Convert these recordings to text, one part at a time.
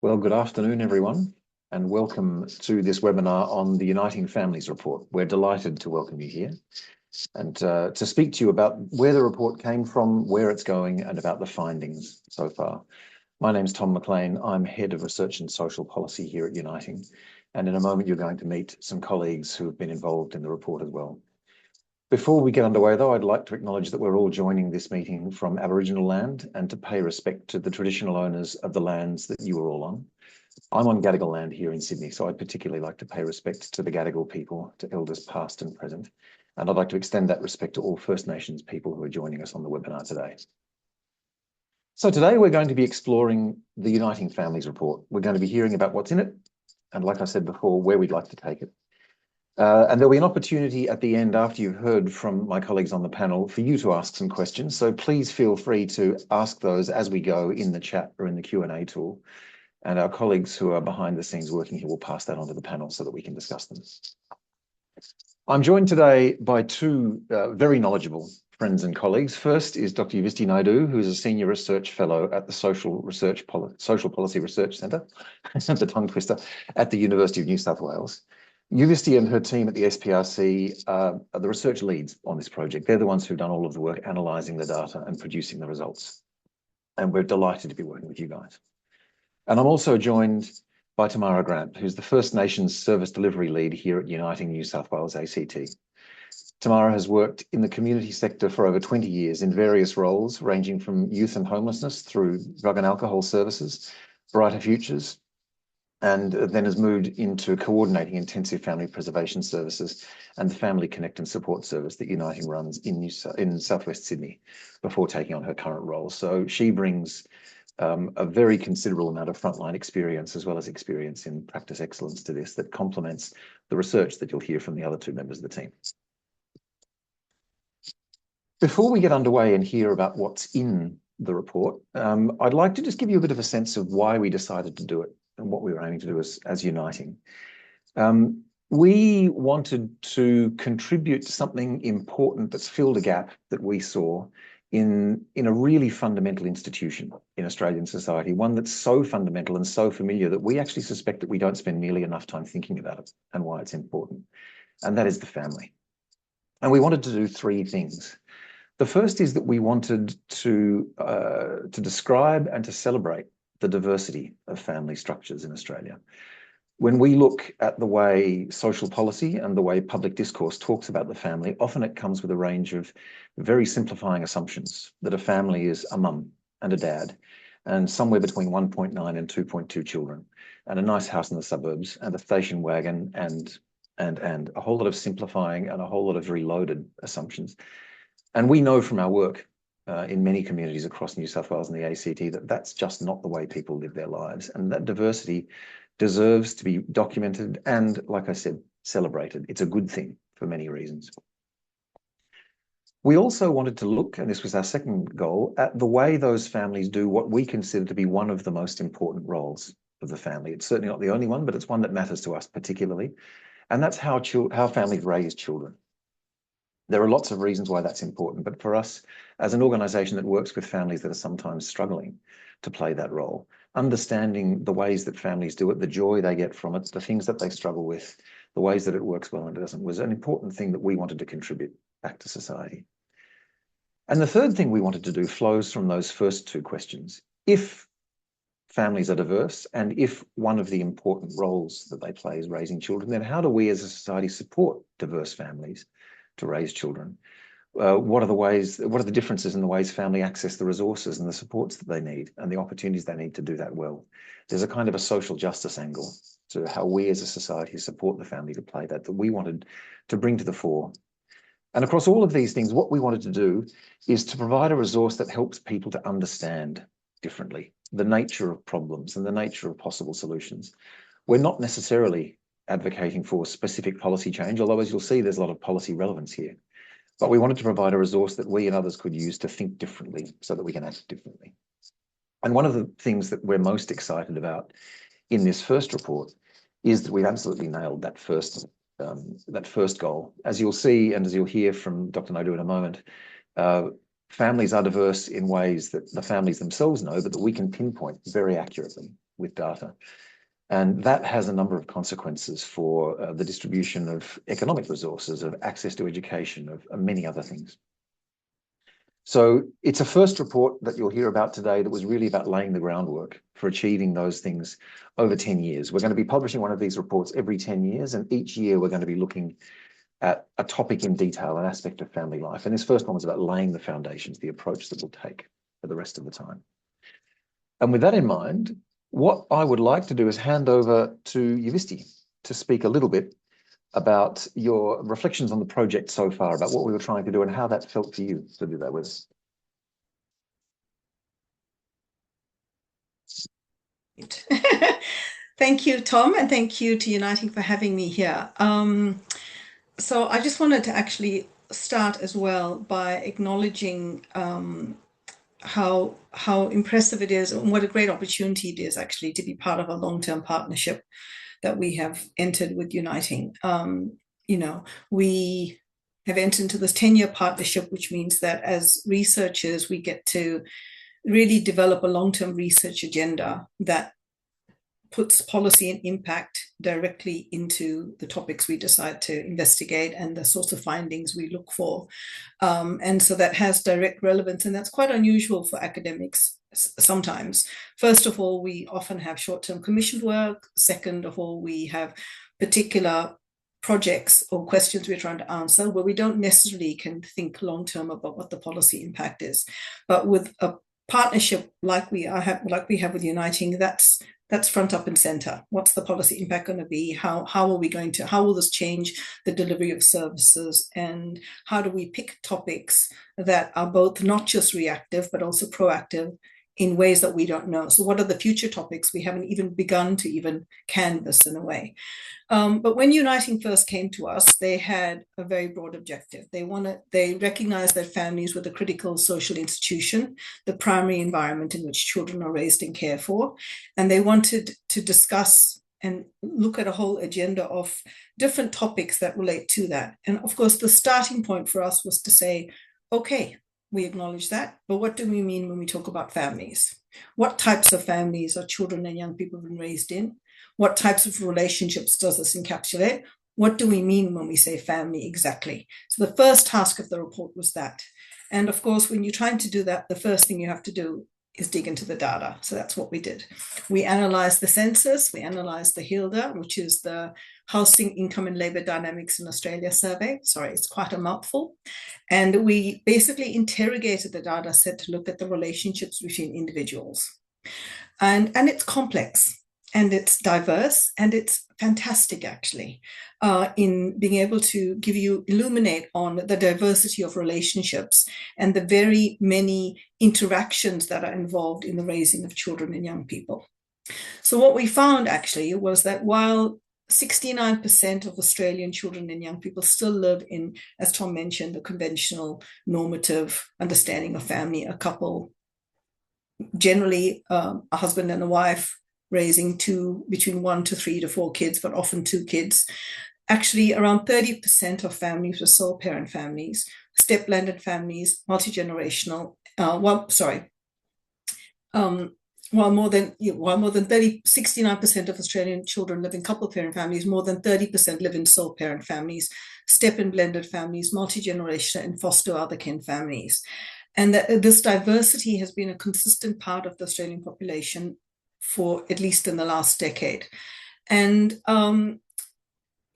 Well, good afternoon, everyone, and welcome to this webinar on the Uniting Families report. We're delighted to welcome you here and to speak to you about where the report came from, where it's going, and about the findings so far. My name's Tom McClean. I'm Head of Research and Social Policy here at Uniting. And in a moment, you're going to meet some colleagues who have been involved in the report as well. Before we get underway, though, I'd like to acknowledge that we're all joining this meeting from Aboriginal land and to pay respect to the traditional owners of the lands that you are all on. I'm on Gadigal land here in Sydney, so I'd particularly like to pay respect to the Gadigal people, to elders past and present. And I'd like to extend that respect to all First Nations people who are joining us on the webinar today. So today we're going to be exploring the Uniting Families report. We're going to be hearing about what's in it, and like I said before, where we'd like to take it. And there'll be an opportunity at the end, after you've heard from my colleagues on the panel, for you to ask some questions. So please feel free to ask those as we go in the chat or in the Q&A tool. And our colleagues who are behind the scenes working here will pass that on to the panel so that we can discuss them. I'm joined today by two very knowledgeable friends and colleagues. First is Dr Yuvisthi Naidoo, who is a Senior Research Fellow at the Social Policy Research Centre, the tongue twister, at the University of New South Wales. Yuvisthi and her team at the SPRC are the research leads on this project. They're the ones who've done all of the work analysing the data and producing the results. And we're delighted to be working with you guys. And I'm also joined by Tamara Grant, who's the First Nations Service Delivery Lead here at Uniting New South Wales ACT. Tamara has worked in the community sector for over 20 years in various roles, ranging from youth and homelessness through drug and alcohol services, Brighter Futures, and then has moved into coordinating intensive family preservation services and the Family Connect and Support Service that Uniting runs in Southwest Sydney before taking on her current role. So she brings a very considerable amount of frontline experience as well as experience in practice excellence to this that complements the research that you'll hear from the other two members of the team. Before we get underway and hear about what's in the report, I'd like to just give you a bit of a sense of why we decided to do it and what we were aiming to do as Uniting. We wanted to contribute to something important that's filled a gap that we saw in a really fundamental institution in Australian society, one that's so fundamental and so familiar that we actually suspect that we don't spend nearly enough time thinking about it and why it's important, and that is the family. And we wanted to do three things. The first is that we wanted to describe and to celebrate the diversity of family structures in Australia. When we look at the way social policy and the way public discourse talks about the family, often it comes with a range of very simplifying assumptions that a family is a mum and a dad and somewhere between 1.9 and 2.2 children and a nice house in the suburbs and a station wagon and a whole lot of simplifying and a whole lot of very loaded assumptions. And we know from our work in many communities across New South Wales and the ACT that that's just not the way people live their lives, and that diversity deserves to be documented and, like I said, celebrated. It's a good thing for many reasons. We also wanted to look, and this was our second goal, at the way those families do what we consider to be one of the most important roles of the family. It's certainly not the only one, but it's one that matters to us particularly, and that's how families raise children. There are lots of reasons why that's important, but for us, as an organisation that works with families that are sometimes struggling to play that role, understanding the ways that families do it, the joy they get from it, the things that they struggle with, the ways that it works well and it doesn't, was an important thing that we wanted to contribute back to society. And the third thing we wanted to do flows from those first two questions. If families are diverse, and if one of the important roles that they play is raising children, then how do we as a society support diverse families to raise children? What are the differences in the ways family access the resources and the supports that they need and the opportunities they need to do that well? There's a kind of a social justice angle to how we as a society support the family to play that we wanted to bring to the fore. And across all of these things, what we wanted to do is to provide a resource that helps people to understand differently the nature of problems and the nature of possible solutions. We're not necessarily advocating for specific policy change, although as you'll see, there's a lot of policy relevance here. But we wanted to provide a resource that we and others could use to think differently so that we can act differently. And one of the things that we're most excited about in this first report is that we've absolutely nailed that first goal. As you'll see, and as you'll hear from Dr Naidoo in a moment, families are diverse in ways that the families themselves know, but that we can pinpoint very accurately. with data. And that has a number of consequences for the distribution of economic resources, of access to education, of many other things. So it's a first report that you'll hear about today that was really about laying the groundwork for achieving those things over 10 years. We're going to be publishing one of these reports every 10 years, and each year we're going to be looking at a topic in detail, an aspect of family life. And this first one was about laying the foundations, the approach that we'll take for the rest of the time. And with that in mind, what I would like to do is hand over to Yuvisthi to speak a little bit about your reflections on the project so far, about what we were trying to do and how that felt to you to do that with us. Thank you, Tom, and thank you to Uniting for having me here. So I just wanted to actually start as well by acknowledging how impressive it is and what a great opportunity it is actually to be part of a long-term partnership that we have entered with Uniting. You know, we have entered into this 10-year partnership, which means that as researchers, we get to really develop a long-term research agenda that puts policy and impact directly into the topics we decide to investigate and the sorts of findings we look for. And so that has direct relevance, and that's quite unusual for academics sometimes. First of all, we often have short-term commissioned work. Second of all, we have particular projects or questions we're trying to answer where we don't necessarily can think long-term about what the policy impact is. But with a partnership like we have with Uniting, that's front up and center. What's the policy impact going to be? How will this change the delivery of services? And how do we pick topics that are both not just reactive, but also proactive in ways that we don't know? So what are the future topics we haven't even begun to even canvas in a way? But when Uniting first came to us, they had a very broad objective. They recognized that families were the critical social institution, the primary environment in which children are raised and cared for. And they wanted to discuss and look at a whole agenda of different topics that relate to that. And of course, the starting point for us was to say, okay, we acknowledge that, but what do we mean when we talk about families? What types of families are children and young people been raised in? What types of relationships does this encapsulate? What do we mean when we say family exactly? So the first task of the report was that. And of course, when you're trying to do that, the first thing you have to do is dig into the data. So that's what we did. We analyzed the census, we analyzed the HILDA, which is the Housing, Income and Labour Dynamics in Australia survey. Sorry, it's quite a mouthful. And we basically interrogated the data set to look at the relationships between individuals. And it's complex, and it's diverse, and it's fantastic actually in being able to illuminate on the diversity of relationships and the very many interactions that are involved in the raising of children and young people. So what we found actually was that while 69% of Australian children and young people still live in, as Tom mentioned, the conventional normative understanding of family, a couple, generally a husband and a wife, raising between 1 to 3 to 4 kids, but often 2 kids. Actually, around 30% of families were sole parent families, step-blended families, multi-generational. While more than 69% of Australian children live in couple parent families, more than 30% live in sole parent families, step and blended families, multi-generational, and foster other kin families. And that this diversity has been a consistent part of the Australian population for at least in the last decade. And,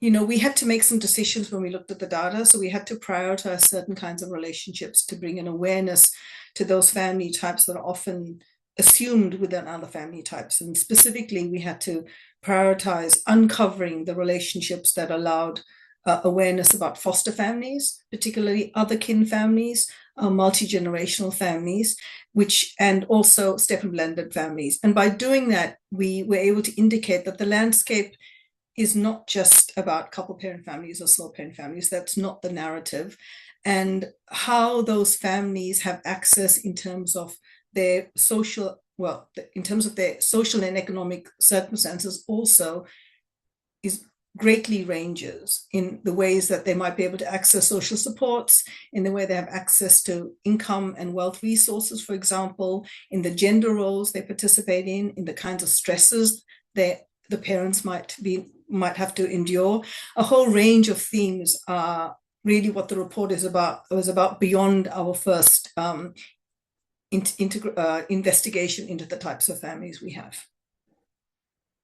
we had to make some decisions when we looked at the data. So we had to prioritize certain kinds of relationships to bring an awareness to those family types that are often assumed within other family types. And specifically, we had to prioritize uncovering the relationships that allowed awareness about foster families, particularly other kin families, multi-generational families, and also step and blended families. And by doing that, we were able to indicate that the landscape is not just about couple parent families or sole parent families. That's not the narrative. And how those families have access in terms of their social and economic circumstances also is greatly ranges in the ways that they might be able to access social supports, in the way they have access to income and wealth resources, for example, in the gender roles they participate in the kinds of stresses that the parents might have to endure. A whole range of themes are really what the report is about. It was about beyond our first investigation into the types of families we have.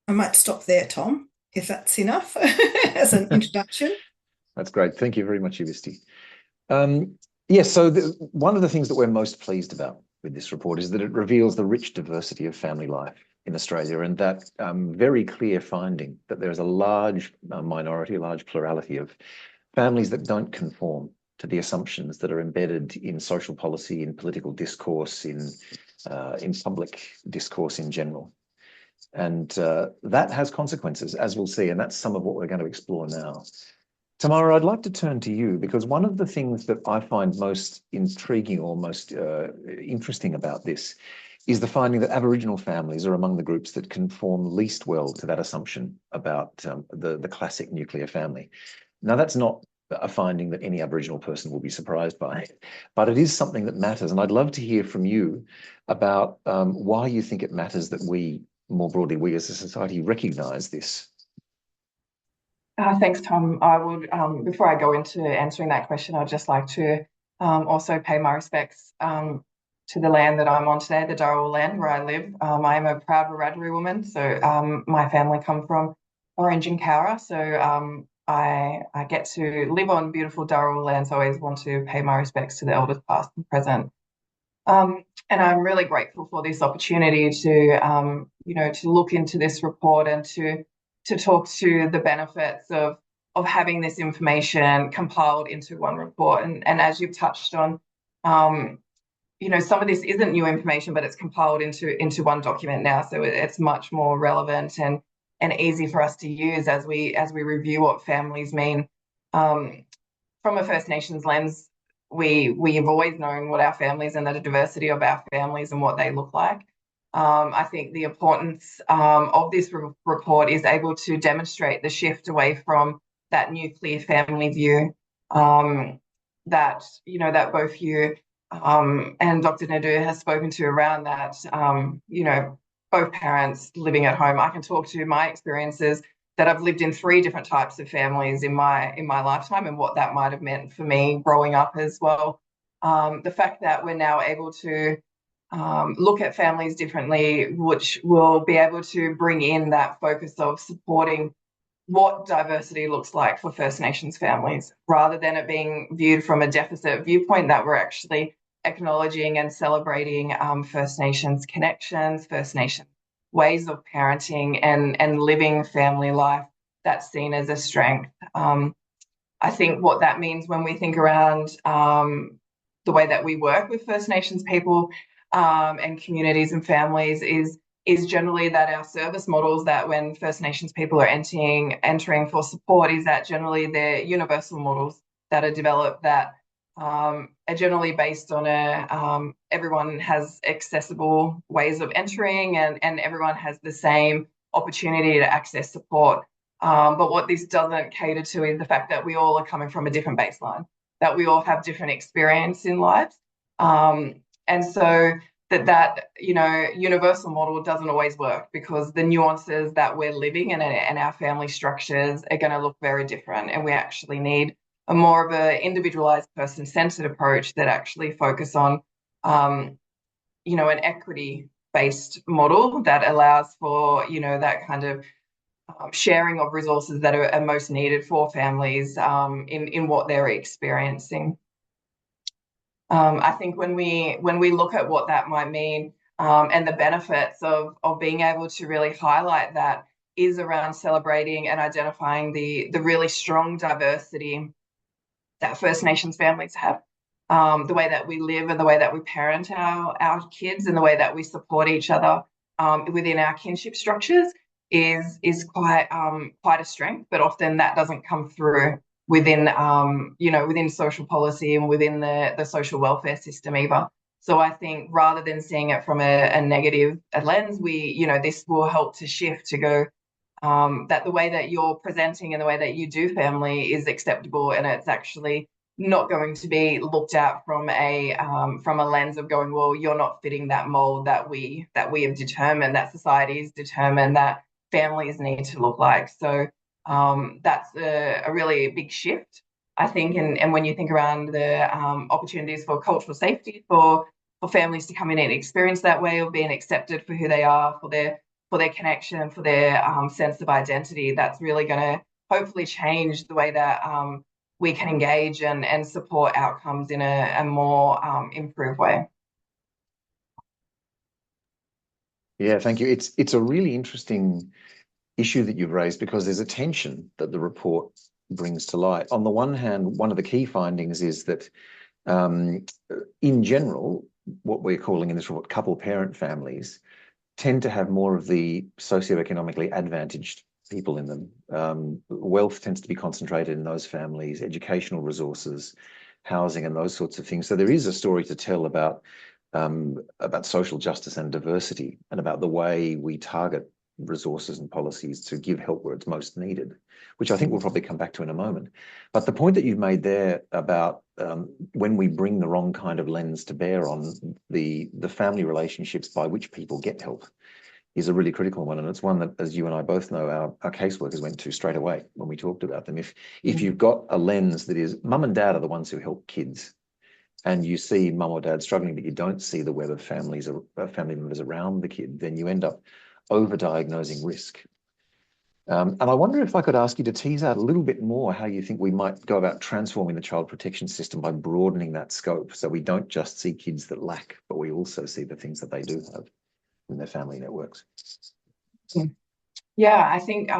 I might stop there, Tom, if that's enough as an introduction. That's great. Thank you very much, Yuvisthi. Yes, so one of the things that we're most pleased about with this report is that it reveals the rich diversity of family life in Australia, and that very clear finding that there is a large minority, a large plurality of families that don't conform to the assumptions that are embedded in social policy, in political discourse, in public discourse in general. And that has consequences, as we'll see, and that's some of what we're going to explore now. Tamara, I'd like to turn to you, because one of the things that I find most intriguing or most interesting about this is the finding that Aboriginal families are among the groups that conform least well to that assumption about the classic nuclear family. Now, that's not a finding that any Aboriginal person will be surprised by, but it is something that matters. And I'd love to hear from you about why you think it matters that we, more broadly, we as a society recognise this. Thanks, Tom. I would, before I go into answering that question, I'd just like to also pay my respects to the land that I'm on today, the Dharawal land where I live. I am a proud Wiradjuri woman, so my family come from Orange and Cowra, so I get to live on beautiful Dharawal land, so I always want to pay my respects to the elders past and present. And I'm really grateful for this opportunity to, to look into this report and to talk to the benefits of having this information compiled into one report. And as you've touched on, some of this isn't new information, but it's compiled into one document now, so it's much more relevant and easy for us to use as we review what families mean. From a First Nations lens, we have always known what our families and the diversity of our families and what they look like. I think the importance of this report is able to demonstrate the shift away from that nuclear family view that both you and Dr. Naidoo has spoken to around that. Both parents living at home. I can talk to my experiences that I've lived in 3 different types of families in my lifetime and what that might have meant for me growing up as well. The fact that we're now able to look at families differently, which will be able to bring in that focus of supporting what diversity looks like for First Nations families, rather than it being viewed from a deficit viewpoint, that we're actually acknowledging and celebrating First Nations connections, First Nations ways of parenting and living family life that's seen as a strength. I think what that means when we think around the way that we work with First Nations people and communities and families is generally that our service models, that when First Nations people are entering for support, is that generally they're universal models that are developed that are generally based on everyone has accessible ways of entering and everyone has the same opportunity to access support. But what this doesn't cater to is the fact that we all are coming from a different baseline, that we all have different experience in life. And so that universal model doesn't always work, because the nuances that we're living in and our family structures are going to look very different, and we actually need a more of an individualized, person-centered approach that actually focus on an equity-based model that allows for that kind of sharing of resources that are most needed for families in what they're experiencing. I think when we look at what that might mean and the benefits of being able to really highlight that is around celebrating and identifying the really strong diversity that First Nations families have, the way that we live and the way that we parent our kids and the way that we support each other within our kinship structures is quite a strength, but often that doesn't come through within within social policy and within the social welfare system either. So I think rather than seeing it from a negative lens, this will help to shift to go, that the way that you're presenting and the way that you do family is acceptable, and it's actually not going to be looked at from a lens of going, well, you're not fitting that mold that we have determined, that society has determined that families need to look like. So that's a really big shift, I think. And when you think around the opportunities for cultural safety for families to come in and experience that way of being accepted for who they are, for their connection, for their sense of identity, that's really going to hopefully change the way that we can engage and support outcomes in a more improved way. Yeah, thank you. It's a really interesting issue that you've raised, because there's a tension that the report brings to light. On the one hand, one of the key findings is that in general, what we're calling in this report couple-parent families tend to have more of the socioeconomically advantaged people in them. Wealth tends to be concentrated in those families, educational resources, housing, and those sorts of things. So there is a story to tell about social justice and diversity, and about the way we target resources and policies to give help where it's most needed, which I think we'll probably come back to in a moment. But the point that you've made there about when we bring the wrong kind of lens to bear on the family relationships by which people get help is a really critical one. And it's one that, as you and I both know, our caseworkers went to straight away when we talked about them. If you've got a lens that is mum and dad are the ones who help kids, and you see mum or dad struggling, but you don't see the web of family members around the kid, then you end up over-diagnosing risk. And I wonder if I could ask you to tease out a little bit more how you think we might go about transforming the child protection system by broadening that scope, so we don't just see kids that lack, but we also see the things that they do have in their family networks. Yeah, I think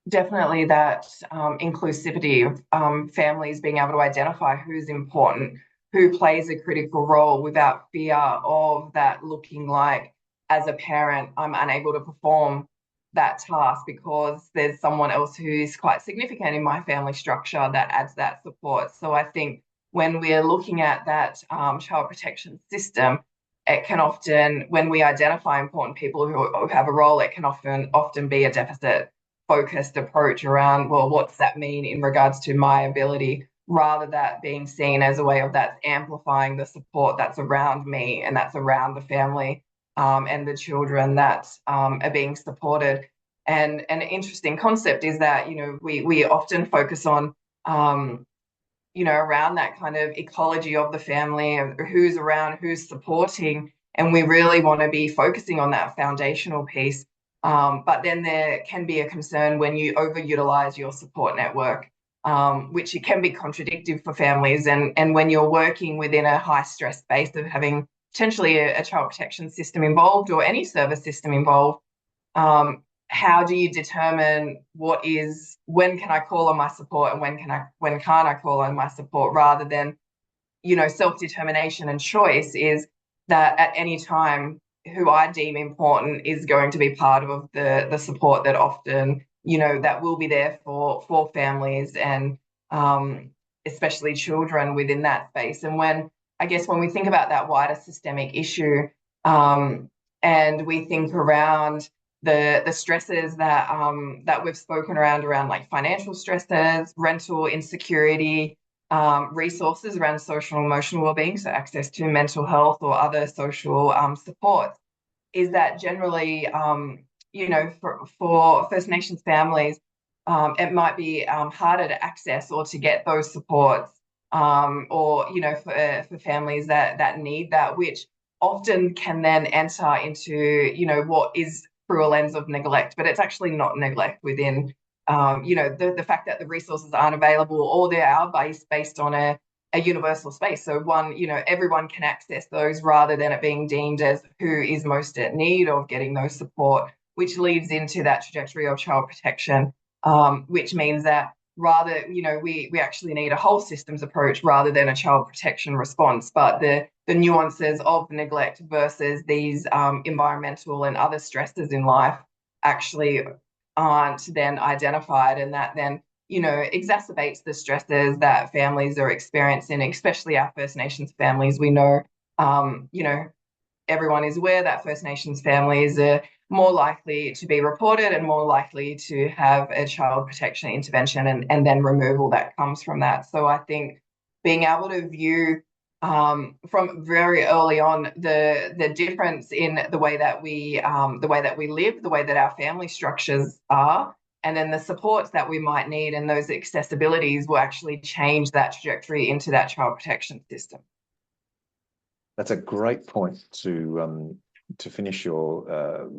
definitely that inclusivity of families being able to identify who's important, who plays a critical role, without fear of that looking like, as a parent, I'm unable to perform that task because there's someone else who's quite significant in my family structure that adds that support. So I think when we're looking at that child protection system, it can often, when we identify important people who have a role, it can often be a deficit-focused approach around, well, what's that mean in regards to my ability, rather than that being seen as a way of that's amplifying the support that's around me and that's around the family and the children that are being supported. And an interesting concept is that, we often focus on, around that kind of ecology of the family, of who's around, who's supporting, and we really want to be focusing on that foundational piece. But then there can be a concern when you overutilize your support network, which it can be contradictory for families. And when you're working within a high stress space of having potentially a child protection system involved, or any service system involved, how do you determine when can I call on my support and when can't I call on my support, rather than, self-determination and choice is that at any time who I deem important is going to be part of the support that often, that will be there for families and especially children within that space. And when we think about that wider systemic issue, and we think around the stresses that we've spoken around like financial stresses, rental insecurity, resources around social and emotional well-being, so access to mental health or other social supports, is that generally, for First Nations families, it might be harder to access or to get those supports, or for families that need that, which often can then enter into what is through a lens of neglect, but it's actually not neglect within the fact that the resources aren't available, or they are based on a universal space. So everyone can access those, rather than it being deemed as who is most at need of getting those support, which leads into that trajectory of child protection, which means that rather, we actually need a whole systems approach rather than a child protection response. But the nuances of neglect versus these environmental and other stresses in life actually aren't then identified, and that then exacerbates the stresses that families are experiencing, especially our First Nations families. We know everyone is aware that First Nations families are more likely to be reported and more likely to have a child protection intervention and then removal that comes from that. So I think being able to view from very early on the difference in the way that we live, the way that our family structures are, and then the supports that we might need and those accessibilities will actually change that trajectory into that child protection system. That's a great point to finish your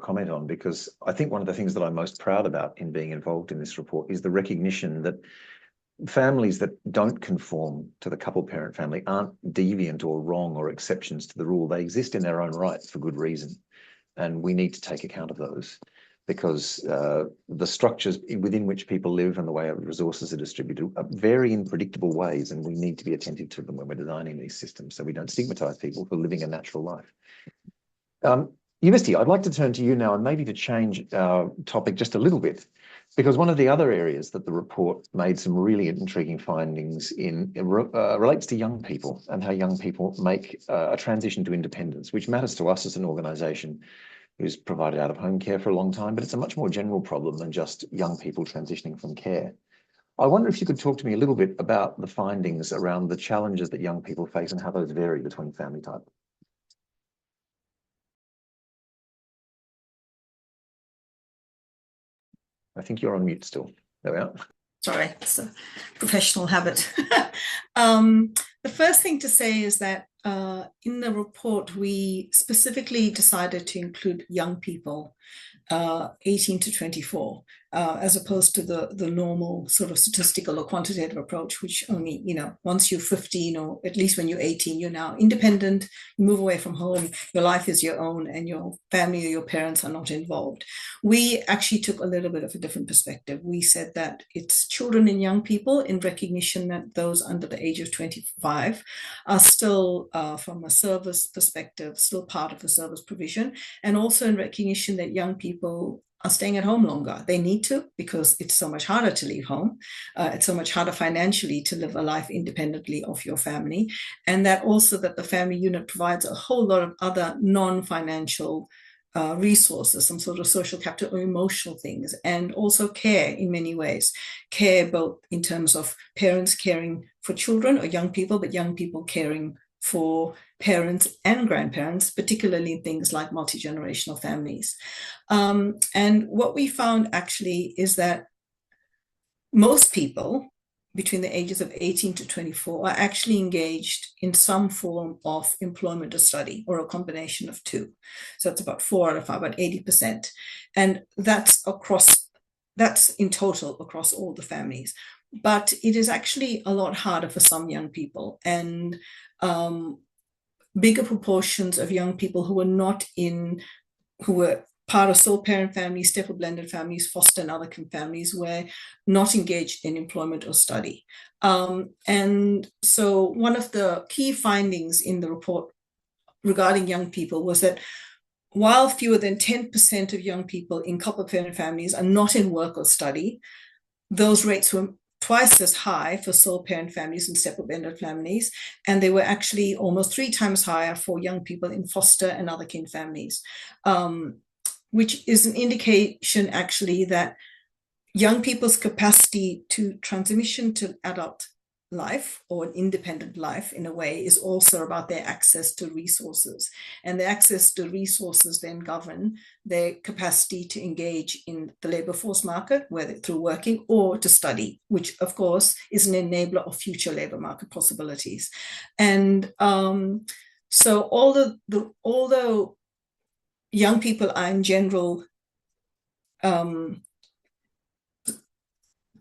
comment on, because I think one of the things that I'm most proud about in being involved in this report is the recognition that families that don't conform to the couple parent family aren't deviant or wrong or exceptions to the rule. They exist in their own right for good reason, and we need to take account of those, because the structures within which people live and the way resources are distributed are vary in predictable ways, and we need to be attentive to them when we're designing these systems so we don't stigmatize people for living a natural life. Yuvisthi, I'd like to turn to you now and maybe to change our topic just a little bit, because one of the other areas that the report made some really intriguing findings in relates to young people and how young people make a transition to independence, which matters to us as an organisation who's provided out-of-home care for a long time, but it's a much more general problem than just young people transitioning from care. I wonder if you could talk to me a little bit about the findings around the challenges that young people face and how those vary between family types. I think you're on mute still. There we are. Sorry, it's a professional habit. The first thing to say is that in the report, we specifically decided to include young people, 18 to 24, as opposed to the normal sort of statistical or quantitative approach, which only, once you're 15 or at least when you're 18, you're now independent, you move away from home, your life is your own and your family or your parents are not involved. We actually took a little bit of a different perspective. We said that it's children and young people, in recognition that those under the age of 25 are still, from a service perspective, still part of the service provision, and also in recognition that young people are staying at home longer. They need to, because it's so much harder to leave home. It's so much harder financially to live a life independently of your family. And that also that the family unit provides a whole lot of other non-financial resources, some sort of social capital or emotional things, and also care in many ways. Care both in terms of parents caring for children or young people, but young people caring for parents and grandparents, particularly in things like multi-generational families. And what we found actually is that most people between the ages of 18 to 24 are actually engaged in some form of employment or study, or a combination of two. So it's about 4 out of 5, about 80%. And that's in total across all the families. But it is actually a lot harder for some young people, and bigger proportions of young people who were part of sole parent families, step or blended families, foster and other families, were not engaged in employment or study. And so one of the key findings in the report regarding young people was that while fewer than 10% of young people in couple parent families are not in work or study, those rates were twice as high for sole parent families and step or blended families, and they were actually almost 3 times higher for young people in foster and other kin families, which is an indication actually that young people's capacity to transition to adult life or an independent life in a way is also about their access to resources, and the access to resources then govern their capacity to engage in the labor force market, whether through working or to study, which of course is an enabler of future labor market possibilities. And so although young people are in general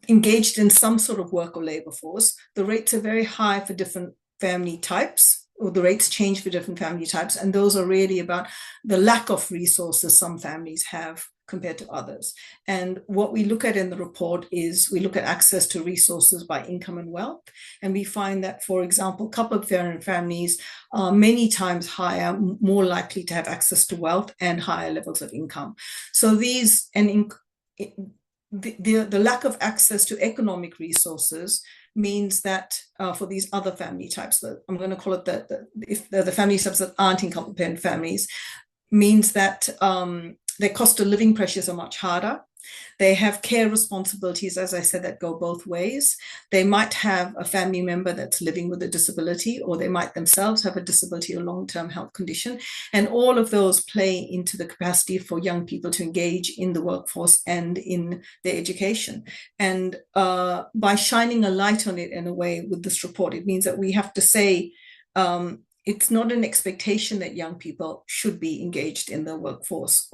engaged in some sort of work or labor force, the rates are very high for different family types, or the rates change for different family types. And those are really about the lack of resources some families have compared to others. And what we look at in the report is we look at access to resources by income and wealth. And we find that, for example, couple parent families are many times higher, more likely to have access to wealth and higher levels of income. So these, and the lack of access to economic resources means that for these other family types, I'm going to call it the family types that aren't in couple parent families, means that their cost of living pressures are much harder. They have care responsibilities, as I said, that go both ways. They might have a family member that's living with a disability, or they might themselves have a disability or long-term health condition. And all of those play into the capacity for young people to engage in the workforce and in their education. And by shining a light on it in a way with this report, it means that we have to say, it's not an expectation that young people should be engaged in the workforce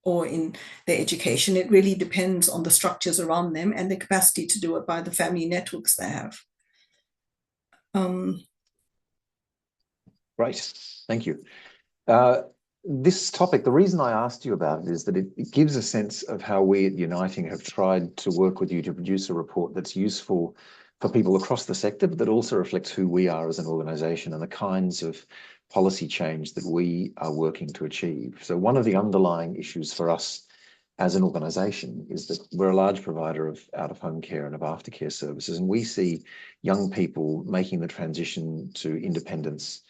or in their education. It really depends on the structures around them and the capacity to do it by the family networks they have. Great, thank you. This topic, the reason I asked you about it is that it gives a sense of how we at Uniting have tried to work with you to produce a report that's useful for people across the sector, but that also reflects who we are as an organisation and the kinds of policy change that we are working to achieve. So one of the underlying issues for us as an organisation is that we're a large provider of out-of-home care and of aftercare services, and we see young people making the transition to independence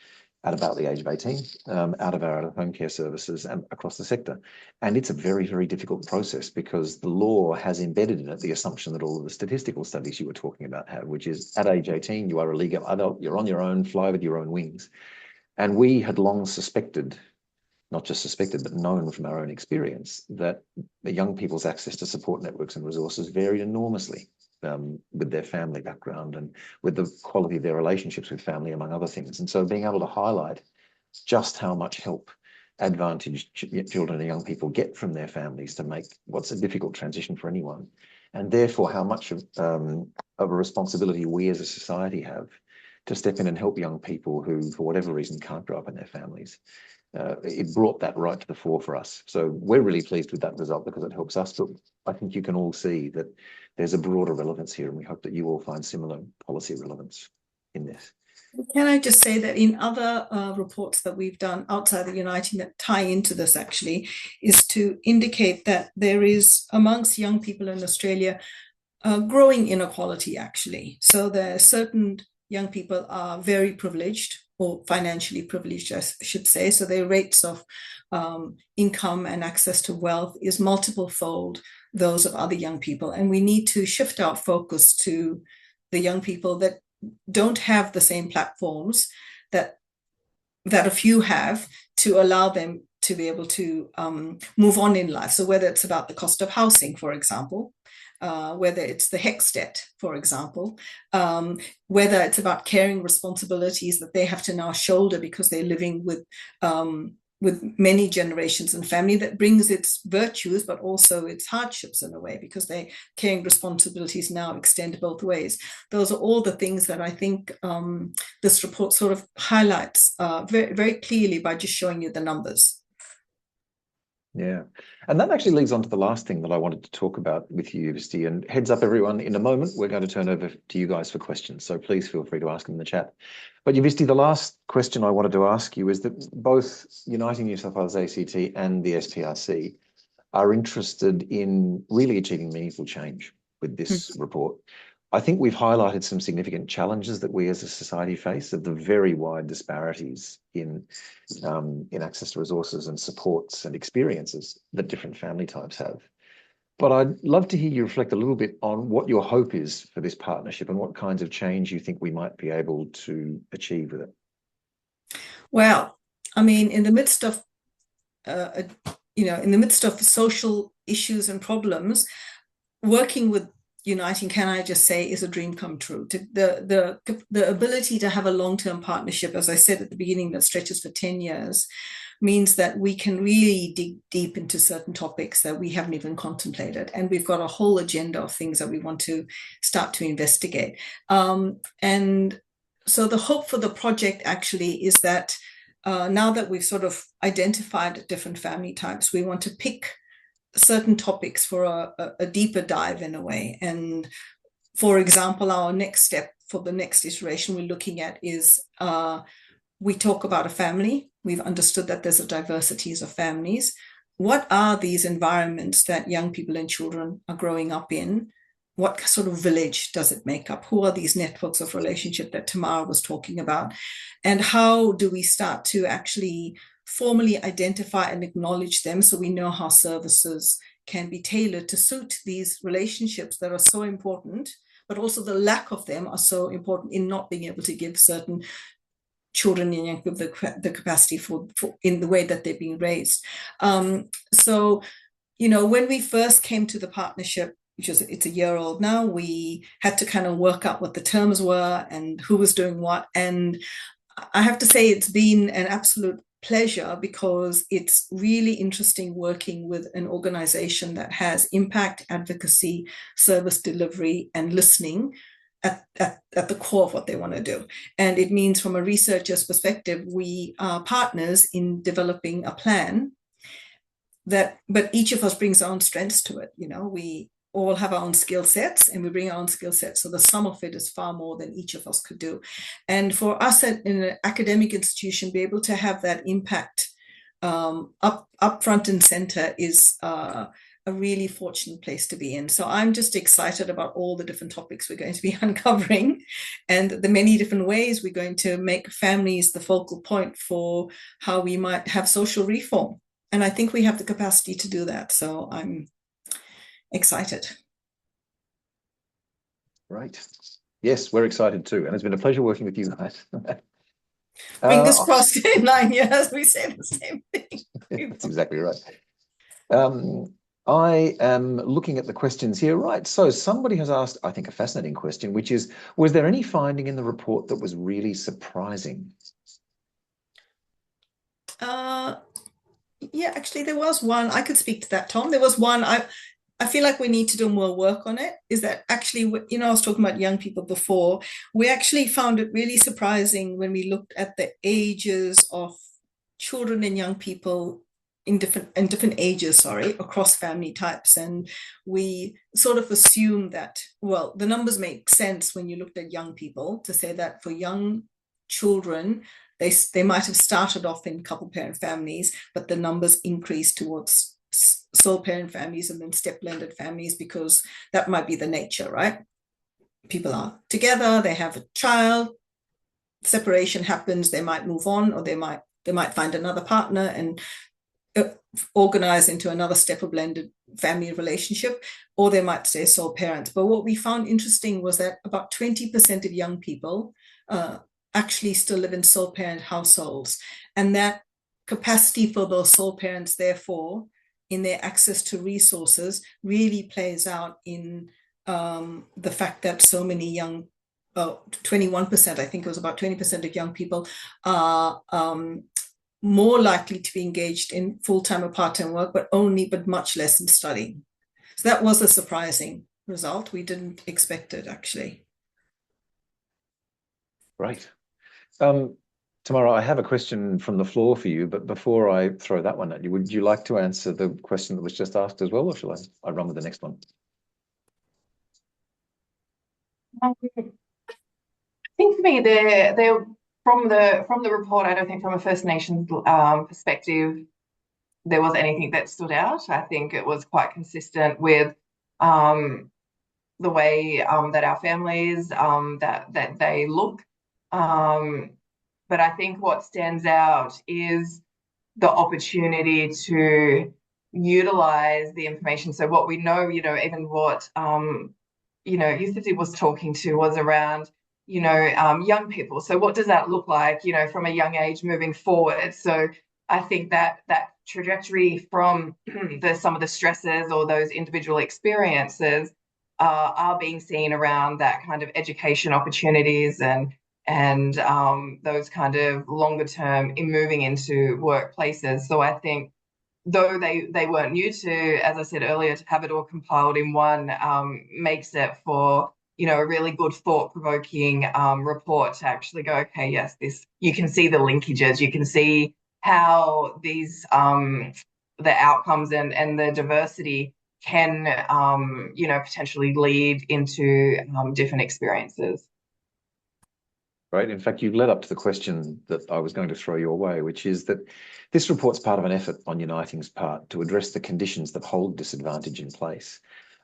at about the age of 18, out of our out-of-home care services and across the sector. And it's a very, very difficult process because the law has embedded in it the assumption that all of the statistical studies you were talking about have, which is at age 18, you are a legal adult, you're on your own, fly with your own wings. And we had long suspected, not just suspected, but known from our own experience, that the young people's access to support networks and resources varied enormously with their family background and with the quality of their relationships with family, among other things. And so being able to highlight just how much help advantaged children and young people get from their families to make what's a difficult transition for anyone, and therefore how much of a responsibility we as a society have to step in and help young people who, for whatever reason, can't grow up in their families. It brought that right to the fore for us. So we're really pleased with that result because it helps us, but I think you can all see that there's a broader relevance here, and we hope that you all find similar policy relevance in this. Can I just say that in other reports that we've done outside of Uniting that tie into this actually, is to indicate that there is amongst young people in Australia growing inequality actually. So there are certain young people are very privileged or financially privileged, I should say. So their rates of income and access to wealth is multiple fold those of other young people. And we need to shift our focus to the young people that don't have the same platforms that a few have to allow them to be able to move on in life. So whether it's about the cost of housing, for example, whether it's the HECS debt, for example, whether it's about caring responsibilities that they have to now shoulder because they're living with many generations and family, that brings its virtues, but also its hardships in a way, because their caring responsibilities now extend both ways. Those are all the things that I think this report sort of highlights very, very clearly by just showing you the numbers. Yeah, and that actually leads on to the last thing that I wanted to talk about with you, Yuvisthi. And heads up, everyone, in a moment, we're going to turn over to you guys for questions. So please feel free to ask them in the chat. But Yuvisthi, the last question I wanted to ask you is that both Uniting New South Wales ACT and the SPRC are interested in really achieving meaningful change with this report. I think we've highlighted some significant challenges that we as a society face, of the very wide disparities in access to resources and supports and experiences that different family types have. But I'd love to hear you reflect a little bit on what your hope is for this partnership and what kinds of change you think we might be able to achieve with it. Well, I mean, in the midst of, in the midst of social issues and problems, working with Uniting, can I just say, is a dream come true. The ability to have a long-term partnership, as I said at the beginning, that stretches for 10 years, means that we can really dig deep into certain topics that we haven't even contemplated. And we've got a whole agenda of things that we want to start to investigate. And so the hope for the project actually is that now that we've sort of identified different family types, we want to pick certain topics for a deeper dive in a way. And for example, our next step for the next iteration we're looking at is we talk about a family. We've understood that there's a diversities of families. What are these environments that young people and children are growing up in? What sort of village does it make up? Who are these networks of relationship that Tamara was talking about? And how do we start to actually formally identify and acknowledge them so we know how services can be tailored to suit these relationships that are so important, but also the lack of them are so important in not being able to give certain children and young people the capacity for in the way that they're being raised. So, you know, when we first came to the partnership, which is, it's a year old now, we had to kind of work out what the terms were and who was doing what. And I have to say it's been an absolute pleasure, because it's really interesting working with an organization that has impact, advocacy, service delivery, and listening at the core of what they want to do. And it means, from a researcher's perspective, we are partners in developing a plan that, but each of us brings our own strengths to it. You know, we all have our own skill sets, and we bring our own skill sets. So the sum of it is far more than each of us could do. And for us in an academic institution, be able to have that impact up front and center is a really fortunate place to be in. So I'm just excited about all the different topics we're going to be uncovering, and the many different ways we're going to make families the focal point for how we might have social reform. And I think we have the capacity to do that. So I'm excited. Right. Yes, we're excited too. And it's been a pleasure working with you guys. Fingers crossed in 9 years, we say the same thing. That's exactly right. I am looking at the questions here. Right. So somebody has asked, I think, a fascinating question, which is, was there any finding in the report that was really surprising? Yeah, actually, there was one. I could speak to that, Tom. There was one. I feel like we need to do more work on it. Is that actually, you know, I was talking about young people before. We actually found it really surprising when we looked at the ages of children and young people in different ages, across family types. And we sort of assumed that, well, the numbers make sense when you looked at young people, to say that for young children, they might have started off in couple parent families, but the numbers increased towards sole parent families and then step blended families, because that might be the nature, right? People are together, they have a child, separation happens, they might move on, or they might find another partner and organize into another step of blended family relationship, or they might stay sole parents. But what we found interesting was that about 20% of young people actually still live in sole parent households, and that capacity for those sole parents, therefore, in their access to resources, really plays out in the fact that so many young, 21%, I think it was about 20% of young people are more likely to be engaged in full-time or part-time work, but much less in studying. So that was a surprising result. We didn't expect it, actually. Right. Tamara, I have a question from the floor for you, but before I throw that one at you, would you like to answer the question that was just asked as well, or shall I run with the next one? I think for me, they're from the report, I don't think from a First Nations perspective there was anything that stood out. I think it was quite consistent with the way that our families that they look. But I think what stands out is the opportunity to utilize the information. So what we know, even what Yuvisthi was talking to was around, young people. So what does that look like, from a young age moving forward? So I think that trajectory from some of the stresses or those individual experiences are being seen around that kind of education opportunities and those kind of longer term in moving into workplaces. So I think, though they weren't new to, as I said earlier, to have it all compiled in one makes it for, a really good thought-provoking report to actually go, okay, yes, this, you can see the linkages, you can see how these the outcomes and the diversity can potentially lead into different experiences. Right. In fact, you've led up to the question that I was going to throw your way, which is that this report's part of an effort on Uniting's part to address the conditions that hold disadvantage in place.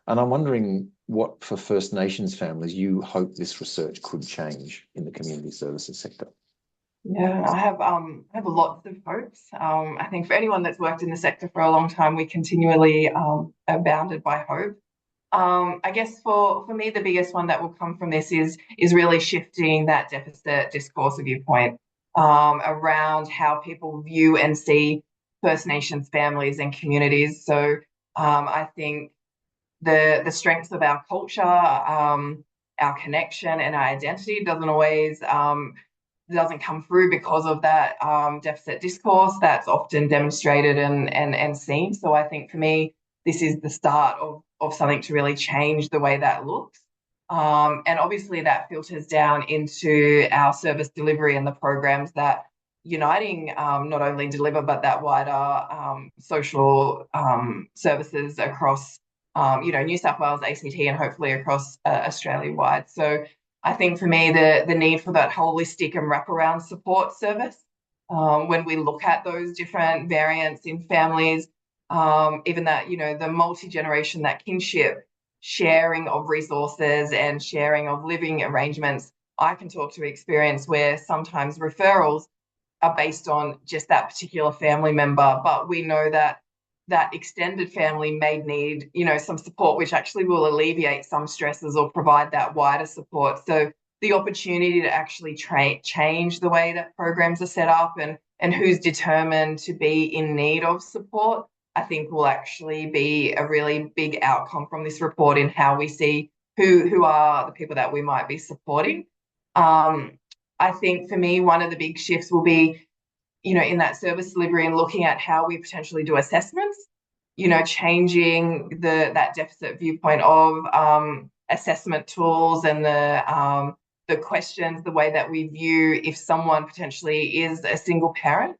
And I'm wondering what, for First Nations families, you hope this research could change in the community services sector. Yeah, I have lots of hopes. I think for anyone that's worked in the sector for a long time, we continually are bounded by hope. I guess for me, the biggest one that will come from this is really shifting that deficit discourse viewpoint around how people view and see First Nations families and communities. So I think the strengths of our culture, our connection and our identity doesn't come through because of that deficit discourse that's often demonstrated and seen. So I think for me, this is the start of something to really change the way that looks. And obviously that filters down into our service delivery and the programs that Uniting not only deliver, but that wider social services across, New South Wales, ACT, and hopefully across Australia-wide. So I think for me, the need for that holistic and wraparound support service, when we look at those different variants in families, even that, the multi-generation, that kinship, sharing of resources and sharing of living arrangements. I can talk to experience where sometimes referrals are based on just that particular family member, but we know that that extended family may need, some support, which actually will alleviate some stresses or provide that wider support. So the opportunity to actually change the way that programs are set up and who's determined to be in need of support, I think will actually be a really big outcome from this report in how we see who are the people that we might be supporting. I think for me, one of the big shifts will be, in that service delivery and looking at how we potentially do assessments, changing that deficit viewpoint of assessment tools and the questions, the way that we view if someone potentially is a single parent.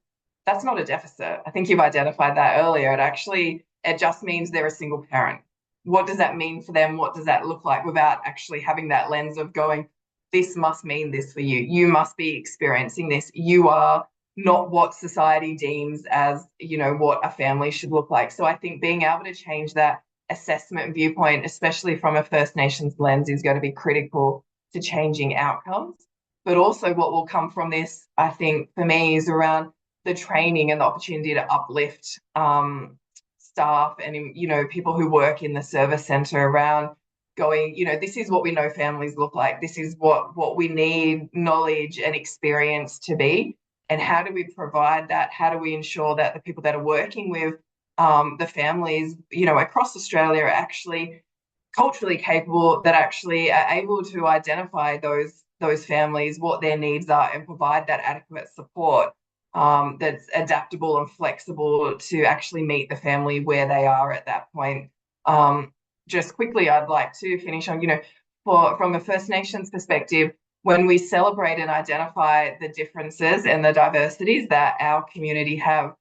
That's not a deficit. I think you've identified that earlier. It just means they're a single parent. What does that mean for them? What does that look like without actually having that lens of going, this must mean this for you. You must be experiencing this. You are not what society deems as, what a family should look like. So I think being able to change that assessment viewpoint, especially from a First Nations lens, is going to be critical to changing outcomes. But also what will come from this, I think, for me, is around the training and the opportunity to uplift staff and, people who work in the service centre around going, this is what we know families look like. This is what we need knowledge and experience to be. And how do we provide that? How do we ensure that the people that are working with the families, across Australia are actually culturally capable, that actually are able to identify those families, what their needs are, and provide that adequate support that's adaptable and flexible to actually meet the family where they are at that point. Just quickly, I'd like to finish on, from a First Nations perspective, when we celebrate and identify the differences and the diversities that our community have,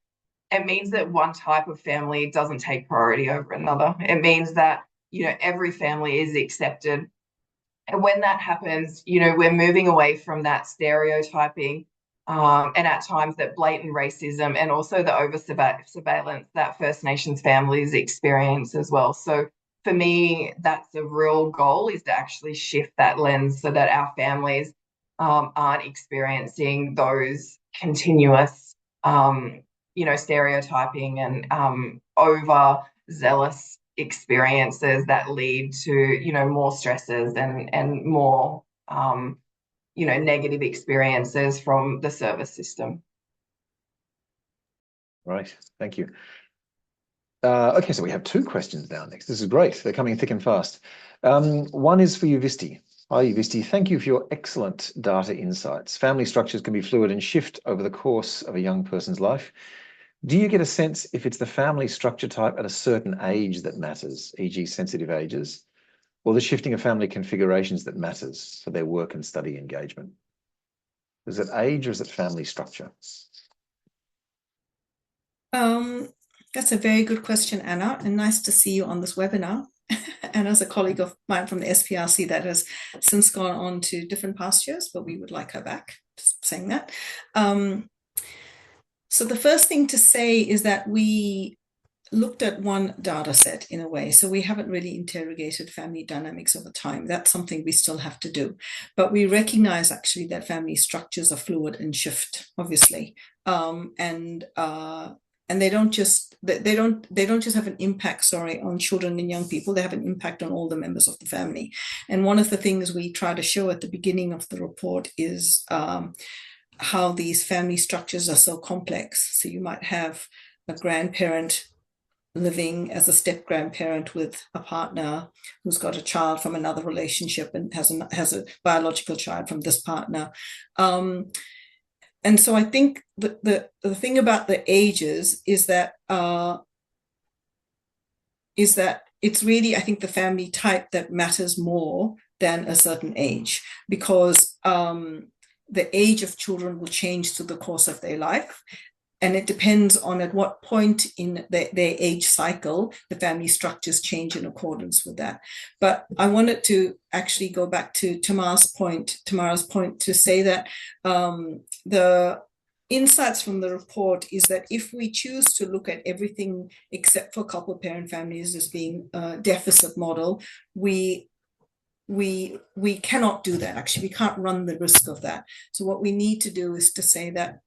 it means that one type of family doesn't take priority over another. It means that, every family is accepted. And when that happens, we're moving away from that stereotyping and at times that blatant racism and also the over surveillance that First Nations families experience as well. So for me, that's a real goal, is to actually shift that lens so that our families aren't experiencing those continuous, stereotyping and overzealous experiences that lead to, more stresses and more, negative experiences from the service system. Right, thank you. Okay, so we have two questions now next. This is great. They're coming thick and fast. One is for Yuvisthi. Hi, Yuvisthi. Thank you for your excellent data insights. Family structures can be fluid and shift over the course of a young person's life. Do you get a sense if it's the family structure type at a certain age that matters, e.g. sensitive ages, or the shifting of family configurations that matters for their work and study engagement? Is it age or is it family structure? That's a very good question, Anna, and nice to see you on this webinar. And as a colleague of mine from the SPRC that has since gone on to different pastures, but we would like her back, just saying that. So the first thing to say is that we looked at one data set in a way. So we haven't really interrogated family dynamics over time. That's something we still have to do. But we recognize actually that family structures are fluid and shift, obviously. And they don't just have an impact, on children and young people. They have an impact on all the members of the family. And one of the things we try to show at the beginning of the report is how these family structures are so complex. So you might have a grandparent living as a step grandparent with a partner who's got a child from another relationship and has a biological child from this partner. And so I think the thing about the ages is that it's really, I think, the family type that matters more than a certain age, because the age of children will change through the course of their life. And it depends on at what point in their age cycle the family structures change in accordance with that. But I wanted to actually go back to Tamara's point to say that the insights from the report is that if we choose to look at everything except for couple parent families as being a deficit model, we cannot do that. Actually, we can't run the risk of that. So what we need to do is to say that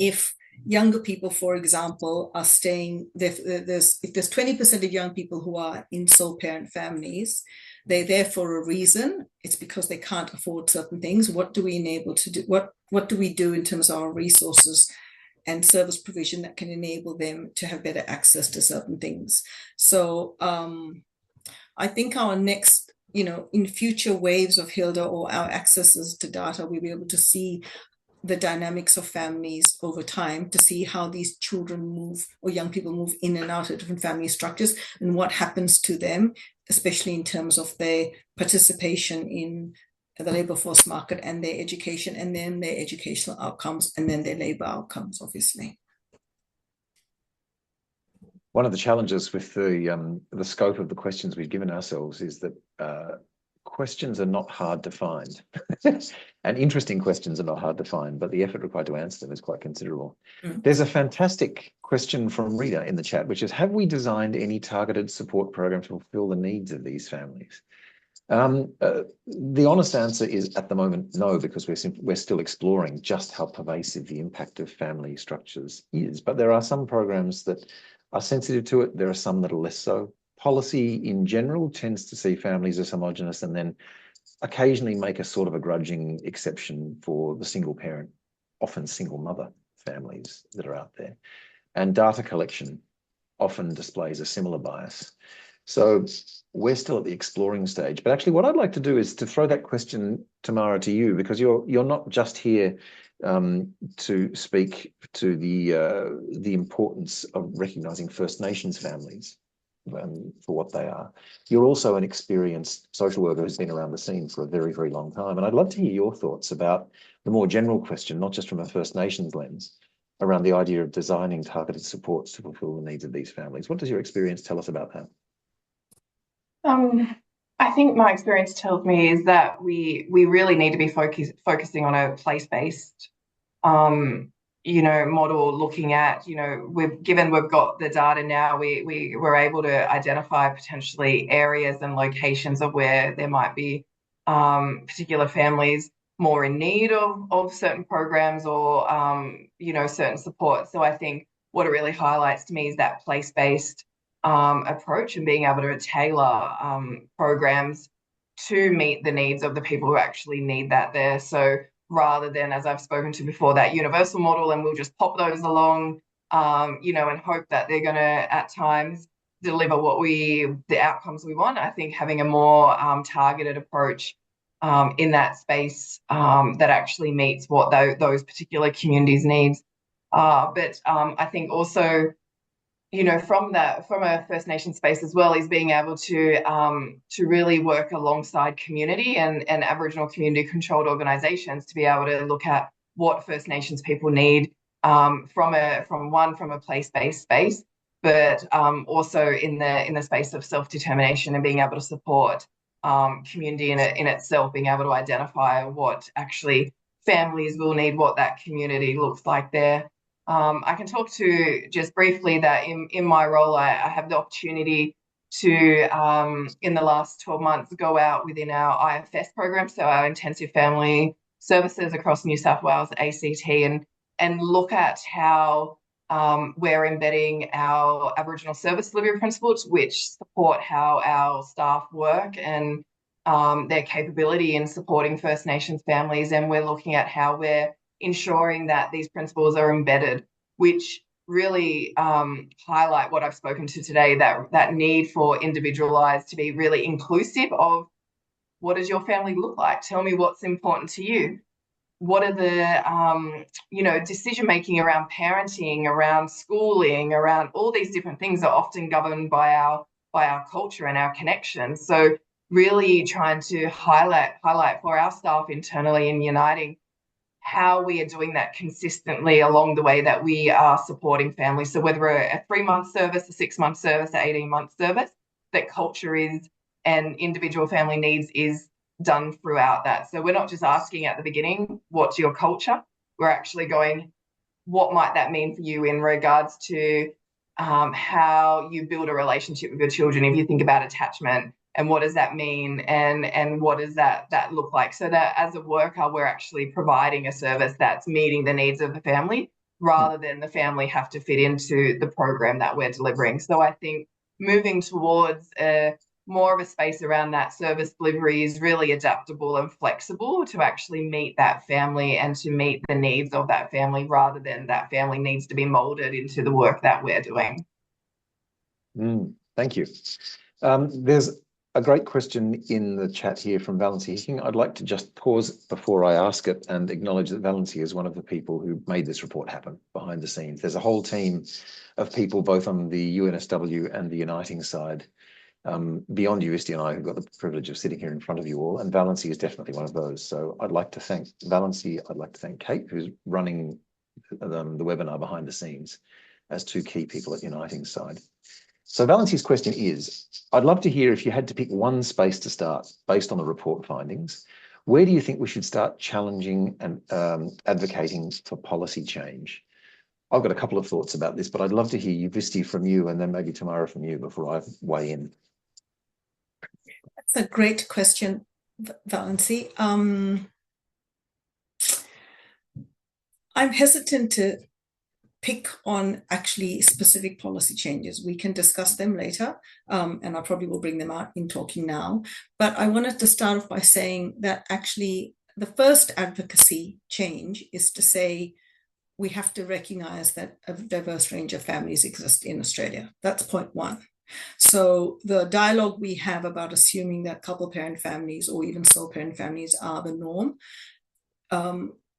if younger people, for example, are staying, if there's 20% of young people who are in sole parent families, they're there for a reason. It's because they can't afford certain things. What do we enable to do? What do we do in terms of our resources and service provision that can enable them to have better access to certain things? So I think our next, in future waves of HILDA or our accesses to data, we'll be able to see the dynamics of families over time, to see how these children move or young people move in and out of different family structures and what happens to them, especially in terms of their participation in the labor force market and their education, and then their educational outcomes, and then their labor outcomes, obviously. One of the challenges with the scope of the questions we've given ourselves is that questions are not hard to find. And interesting questions are not hard to find, but the effort required to answer them is quite considerable. There's a fantastic question from Rita in the chat, which is, have we designed any targeted support program to fulfill the needs of these families? The honest answer is, at the moment, no, because we're still exploring just how pervasive the impact of family structures is. But there are some programs that are sensitive to it. There are some that are less so. Policy in general tends to see families as homogenous and then occasionally make a sort of a grudging exception for the single parent, often single mother families that are out there. And data collection often displays a similar bias. So we're still at the exploring stage. But actually what I'd like to do is to throw that question, Tamara, to you, because you're not just here to speak to the importance of recognising First Nations families for what they are. You're also an experienced social worker who's been around the scene for a very, very long time. And I'd love to hear your thoughts about the more general question, not just from a First Nations lens, around the idea of designing targeted supports to fulfil the needs of these families. What does your experience tell us about that? I think my experience tells me is that we really need to be focusing on a place-based model, looking at, we've got the data now, we were able to identify potentially areas and locations of where there might be particular families more in need of certain programs or, certain support. So I think what it really highlights to me is that place-based approach and being able to tailor programs to meet the needs of the people who actually need that there. So rather than, as I've spoken to before, that universal model and we'll just pop those along, and hope that they're going to at times deliver the outcomes we want. I think having a more targeted approach in that space that actually meets what those particular communities' needs are. But I think also, from a First Nation space as well, is being able to really work alongside community and Aboriginal community controlled organisations to be able to look at what First Nations people need from a place-based space, but also in the space of self-determination and being able to support community in itself, being able to identify what actually families will need, what that community looks like there. I can talk to just briefly that in my role, I have the opportunity to, in the last 12 months, go out within our IFS program, so our intensive family services across New South Wales, ACT, and look at how we're embedding our Aboriginal service delivery principles, which support how our staff work and their capability in supporting First Nations families. And we're looking at how we're ensuring that these principles are embedded, which really highlight what I've spoken to today, that need for individualized, to be really inclusive of what does your family look like? Tell me what's important to you. What are the decision making around parenting, around schooling, around all these different things are often governed by our culture and our connections. So really trying to highlight for our staff internally in Uniting how we are doing that consistently along the way that we are supporting families. So whether we're a 3-month service, a 6-month service, an 18-month service, that culture is and individual family needs is done throughout that. So we're not just asking at the beginning, what's your culture? We're actually going, what might that mean for you in regards to how you build a relationship with your children? If you think about attachment, and what does that mean, and what does that look like? So that as a worker, we're actually providing a service that's meeting the needs of the family, rather than the family have to fit into the program that we're delivering. So I think moving towards more of a space around that service delivery is really adaptable and flexible to actually meet that family and to meet the needs of that family, rather than that family needs to be molded into the work that we're doing. Thank you. There's a great question in the chat here from Valency Hicking. I'd like to just pause before I ask it and acknowledge that Valency is one of the people who made this report happen behind the scenes. There's a whole team of people, both on the UNSW and the Uniting side, beyond Yuvisthi and I, who've got the privilege of sitting here in front of you all, and Valency is definitely one of those. So I'd like to thank Valency. I'd like to thank Kate, who's running the webinar behind the scenes, as two key people at Uniting's side. So Valency's question is, I'd love to hear, if you had to pick one space to start based on the report findings, where do you think we should start challenging and advocating for policy change? I've got a couple of thoughts about this, but I'd love to hear Yuvisthi from you, and then maybe Tamara from you before I weigh in. That's a great question, Valency. I'm hesitant to pick on actually specific policy changes. We can discuss them later, and I probably will bring them out in talking now. But I wanted to start off by saying that actually the first advocacy change is to say we have to recognize that a diverse range of families exist in Australia. That's point one. So the dialogue we have about assuming that couple parent families or even sole parent families are the norm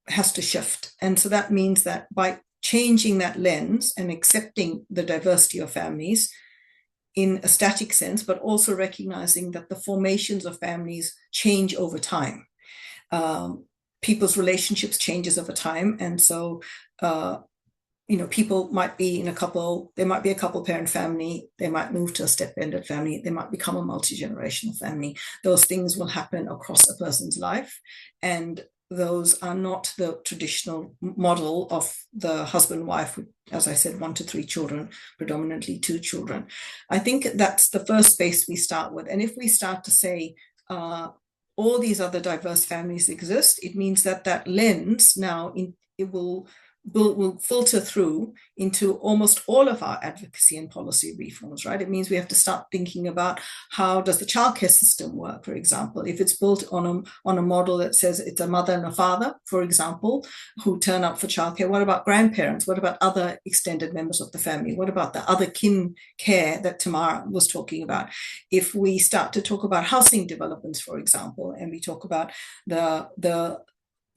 has to shift. And so that means that by changing that lens and accepting the diversity of families in a static sense, but also recognizing that the formations of families change over time. People's relationships changes over time. And so, people might be in there might be a couple parent family, they might move to a step-blended family, they might become a multi-generational family. Those things will happen across a person's life. And those are not the traditional model of the husband wife, as I said, 1 to 3 children, predominantly 2 children. I think that's the first space we start with. And if we start to say all these other diverse families exist, it means that lens now it will filter through into almost all of our advocacy and policy reforms, right? It means we have to start thinking about how does the childcare system work, for example. If it's built on a model that says it's a mother and a father, for example, who turn up for childcare, what about grandparents? What about other extended members of the family? What about the other kin care that Tamara was talking about? If we start to talk about housing developments, for example, and we talk about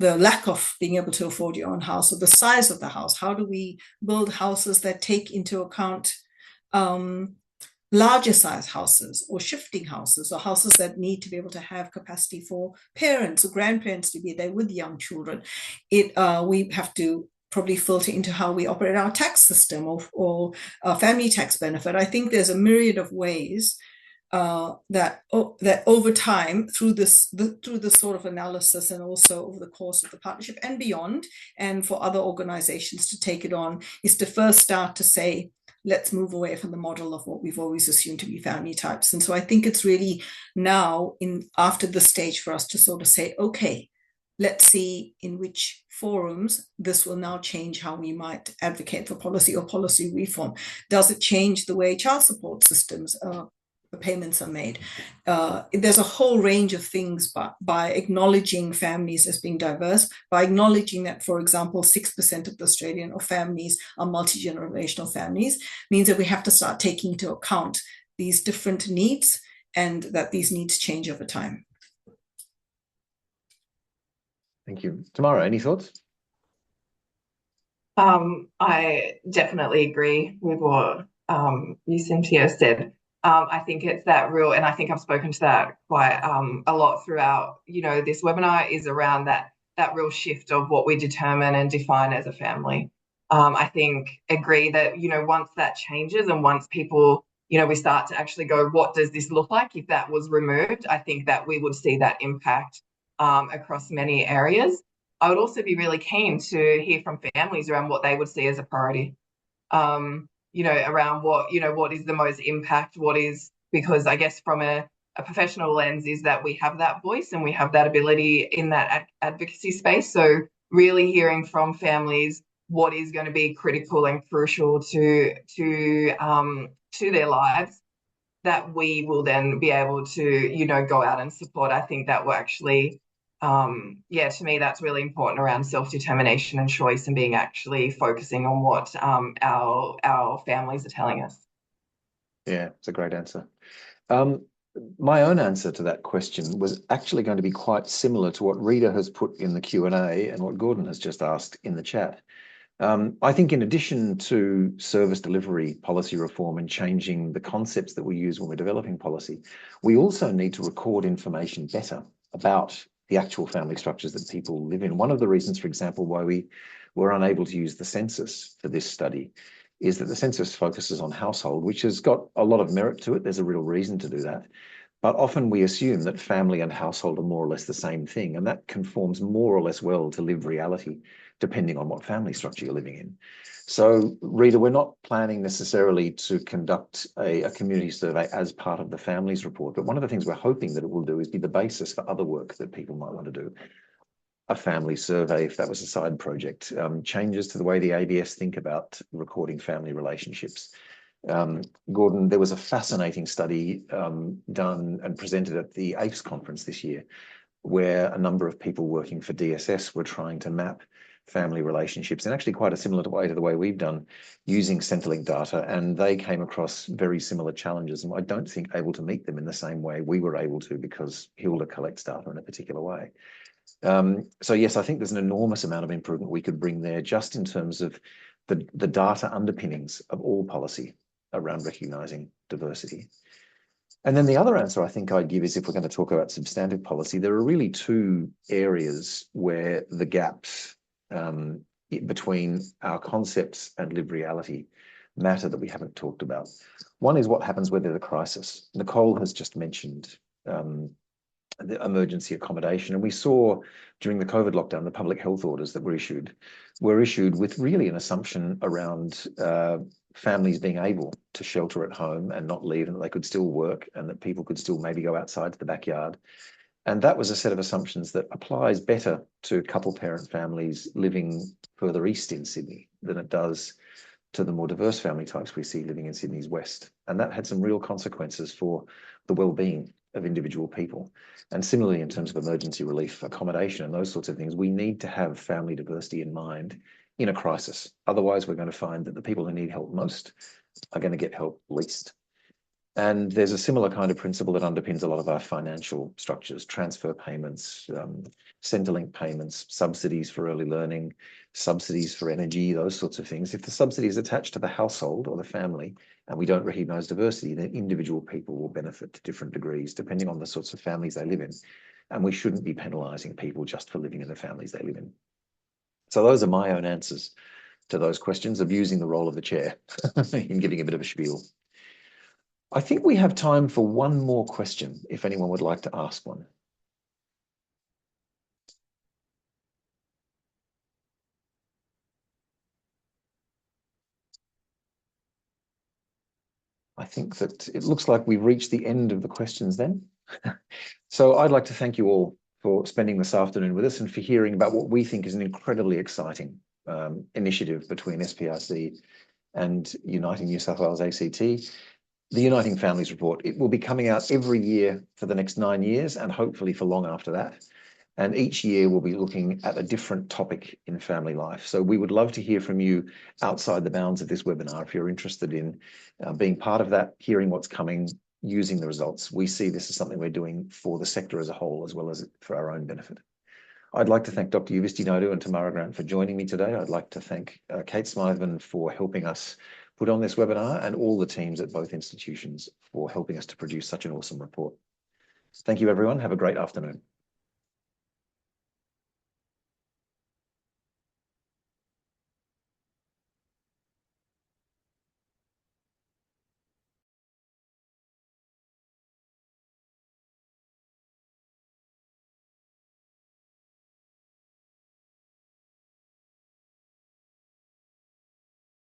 the lack of being able to afford your own house, or the size of the house. How do we build houses that take into account larger size houses, or shifting houses, or houses that need to be able to have capacity for parents or grandparents to be there with young children? We have to probably filter into how we operate our tax system or family tax benefit. I think there's a myriad of ways that over time, through this sort of analysis, and also over the course of the partnership and beyond, and for other organizations to take it on, is to first start to say, let's move away from the model of what we've always assumed to be family types. And so I think it's really now after the stage for us to sort of say, okay, let's see in which forums this will now change how we might advocate for policy or policy reform. Does it change the way child support systems the payments are made? There's a whole range of things, but by acknowledging families as being diverse, by acknowledging that, for example, 6% of the Australian families are multi-generational families, means that we have to start taking into account these different needs, and that these needs change over time. Thank you. Tamara, any thoughts? I definitely agree with what you, Cynthia, said. I think it's that real, and I think I've spoken to that quite a lot throughout, this webinar, is around that real shift of what we determine and define as a family. I think agree that, once that changes and once people, we start to actually go, what does this look like if that was removed? I think that we would see that impact across many areas. I would also be really keen to hear from families around what they would see as a priority. Around what is the most impact, because I guess from a professional lens is that we have that voice and we have that ability in that advocacy space. So really hearing from families what is going to be critical and crucial to their lives, that we will then be able to, go out and support. I think that will actually, to me, that's really important around self-determination and choice, and being actually focusing on what our families are telling us. Yeah, it's a great answer. My own answer to that question was actually going to be quite similar to what Rita has put in the Q&A and what Gordon has just asked in the chat. I think in addition to service delivery policy reform and changing the concepts that we use when we're developing policy, we also need to record information better about the actual family structures that people live in. One of the reasons, for example, why we were unable to use the census for this study is that the census focuses on household, which has got a lot of merit to it. There's a real reason to do that. But often we assume that family and household are more or less the same thing, and that conforms more or less well to lived reality, depending on what family structure you're living in. So, Rita, we're not planning necessarily to conduct a community survey as part of the families report, but one of the things we're hoping that it will do is be the basis for other work that people might want to do. A family survey, if that was a side project, changes to the way the ABS think about recording family relationships. Gordon, there was a fascinating study done and presented at the AFES conference this year, where a number of people working for DSS were trying to map family relationships in actually quite a similar way to the way we've done, using Centrelink data, and they came across very similar challenges, and I don't think able to meet them in the same way we were able to, because Hilda collects data in a particular way. So yes, I think there's an enormous amount of improvement we could bring there, just in terms of the data underpinnings of all policy around recognising diversity. And then the other answer I think I'd give is, if we're going to talk about substantive policy, there are really two areas where the gaps between our concepts and lived reality matter that we haven't talked about. One is what happens when there's a crisis. Nicole has just mentioned the emergency accommodation, and we saw during the COVID lockdown the public health orders that were issued with really an assumption around families being able to shelter at home and not leave, and that they could still work, and that people could still maybe go outside to the backyard. And that was a set of assumptions that applies better to couple parent families living further east in Sydney than it does to the more diverse family types we see living in Sydney's west. And that had some real consequences for the well-being of individual people. And similarly, in terms of emergency relief, accommodation and those sorts of things, we need to have family diversity in mind in a crisis. Otherwise, we're going to find that the people who need help most are going to get help least. And there's a similar kind of principle that underpins a lot of our financial structures: transfer payments, Centrelink payments, subsidies for early learning, subsidies for energy, those sorts of things. If the subsidy is attached to the household or the family and we don't recognise diversity, then individual people will benefit to different degrees depending on the sorts of families they live in. And we shouldn't be penalising people just for living in the families they live in. So those are my own answers to those questions, of using the role of the chair in giving a bit of a spiel. I think we have time for one more question, if anyone would like to ask one. I think that it looks like we've reached the end of the questions then. So I'd like to thank you all for spending this afternoon with us and for hearing about what we think is an incredibly exciting initiative between SPRC and Uniting New South Wales ACT. The Uniting Families Report, it will be coming out every year for the next 9 years and hopefully for long after that. And each year we'll be looking at a different topic in family life. So we would love to hear from you outside the bounds of this webinar if you're interested in being part of that, hearing what's coming, using the results. We see this as something we're doing for the sector as a whole, as well as for our own benefit. I'd like to thank Dr Yuvisthi Naidoo and Tamara Grant for joining me today. I'd like to thank Kate Smythman for helping us put on this webinar and all the teams at both institutions for helping us to produce such an awesome report. Thank you, everyone. Have a great afternoon.